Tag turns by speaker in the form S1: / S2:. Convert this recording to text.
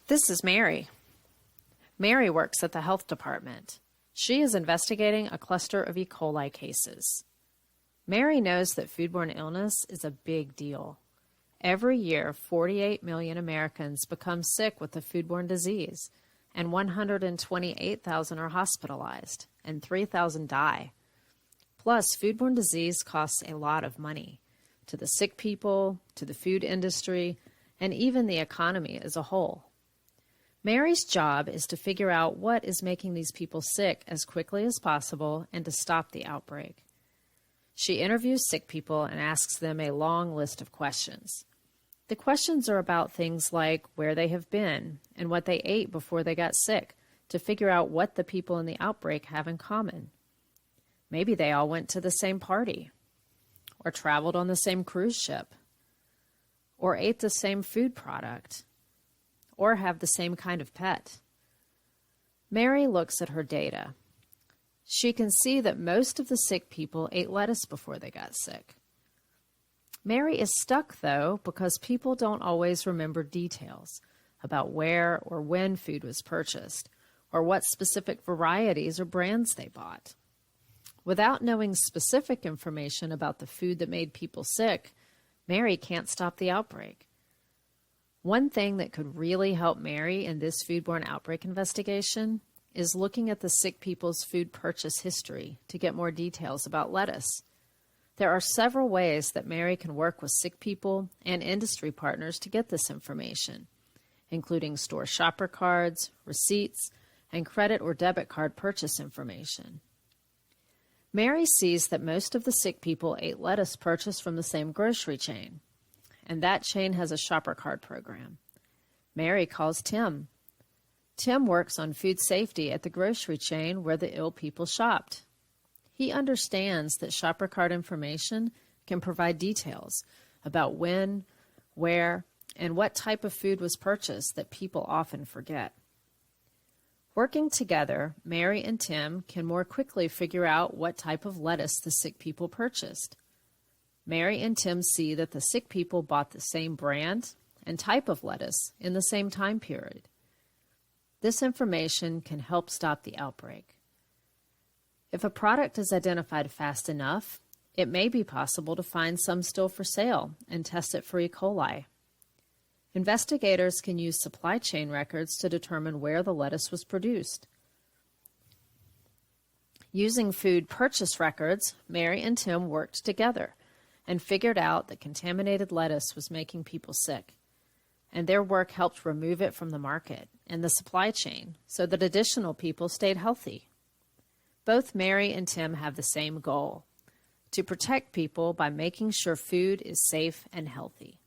S1: This is Mary. Mary works at the health department. She is investigating a cluster of E. coli cases. Mary knows that foodborne illness is a big deal. Every year, 48 million Americans become sick with the foodborne disease, and 128,000 are hospitalized, and 3,000 die. Plus, foodborne disease costs a lot of money to the sick people, to the food industry, and even the economy as a whole. Mary's job is to figure out what is making these people sick as quickly as possible and to stop the outbreak. She interviews sick people and asks them a long list of questions. The questions are about things like where they have been and what they ate before they got sick to figure out what the people in the outbreak have in common. Maybe they all went to the same party, or traveled on the same cruise ship, or ate the same food product, or have the same kind of pet. Mary looks at her data. She can see that most of the sick people ate lettuce before they got sick. Mary is stuck, though, because people don't always remember details about where or when food was purchased, or what specific varieties or brands they bought. Without knowing specific information about the food that made people sick, Mary can't stop the outbreak. One thing that could really help Mary in this foodborne outbreak investigation is looking at the sick people's food purchase history to get more details about lettuce. There are several ways that Mary can work with sick people and industry partners to get this information, including store shopper cards, receipts, and credit or debit card purchase information. Mary sees that most of the sick people ate lettuce purchased from the same grocery chain, and that chain has a shopper card program. Mary calls Tim. Tim works on food safety at the grocery chain where the ill people shopped. He understands that shopper card information can provide details about when, where, and what type of food was purchased that people often forget. Working together, Mary and Tim can more quickly figure out what type of lettuce the sick people purchased. Mary and Tim see that the sick people bought the same brand and type of lettuce in the same time period. This information can help stop the outbreak. If a product is identified fast enough, it may be possible to find some still for sale and test it for E. coli. Investigators can use supply chain records to determine where the lettuce was produced. Using food purchase records, Mary and Tim worked together and figured out that contaminated lettuce was making people sick, and their work helped remove it from the market and the supply chain so that additional people stayed healthy. Both Mary and Tim have the same goal: to protect people by making sure food is safe and healthy.